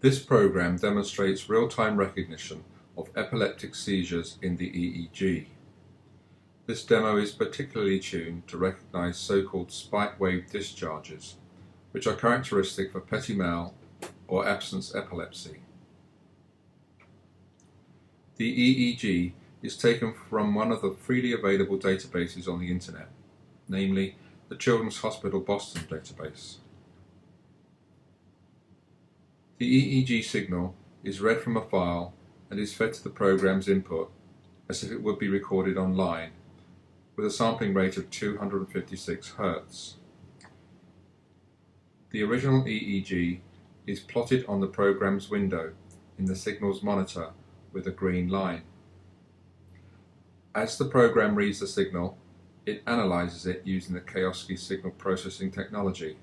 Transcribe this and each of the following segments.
This program demonstrates real-time recognition of epileptic seizures in the EEG. This demo is particularly tuned to recognize so-called spike wave discharges, which are characteristic for petit mal or absence epilepsy. The EEG is taken from one of the freely available databases on the Internet, namely the Children's Hospital Boston database. The EEG signal is read from a file and is fed to the program's input as if it would be recorded online, with a sampling rate of 256 Hz. The original EEG is plotted on the program's window in the signals monitor with a green line. As the program reads the signal, it analyzes it using the Kaoskey signal processing technology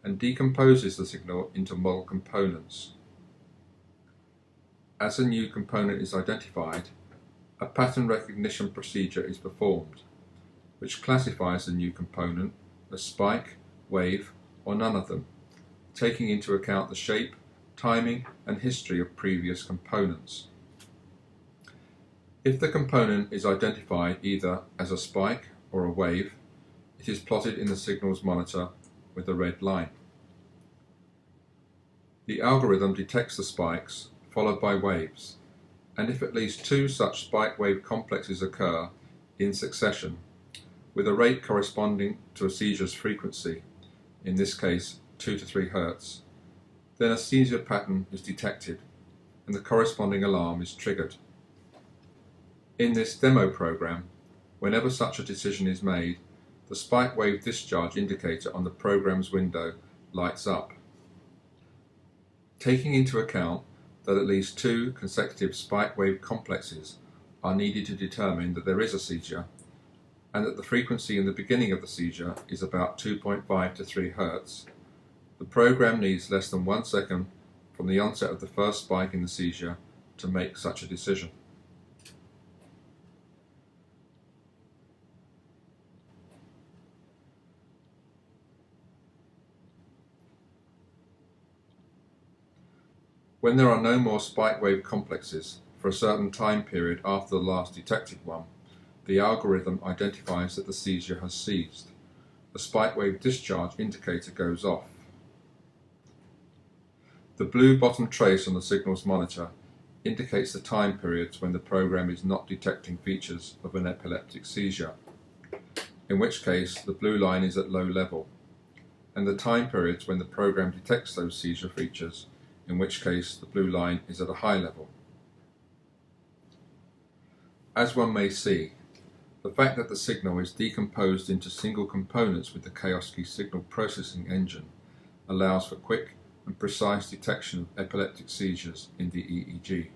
and decomposes the signal into model components. As a new component is identified, a pattern recognition procedure is performed, which classifies the new component as spike, wave, or none of them, taking into account the shape, timing, and history of previous components. If the component is identified either as a spike or a wave, it is plotted in the signals monitor with a red line. The algorithm detects the spikes, followed by waves, and if at least two such spike-wave complexes occur in succession, with a rate corresponding to a seizure's frequency, in this case 2 to 3 Hz, then a seizure pattern is detected and the corresponding alarm is triggered. In this demo program, whenever such a decision is made, the spike wave discharge indicator on the program's window lights up. Taking into account that at least two consecutive spike wave complexes are needed to determine that there is a seizure, and that the frequency in the beginning of the seizure is about 2.5 to 3 Hz, the program needs less than 1 second from the onset of the first spike in the seizure to make such a decision. When there are no more spike wave complexes for a certain time period after the last detected one, the algorithm identifies that the seizure has ceased. The spike wave discharge indicator goes off. The blue bottom trace on the signals monitor indicates the time periods when the program is not detecting features of an epileptic seizure, in which case the blue line is at low level, and the time periods when the program detects those seizure features, in which case the blue line is at a high level. As one may see, the fact that the signal is decomposed into single components with the Kaoskey signal processing engine allows for quick and precise detection of epileptic seizures in the EEG.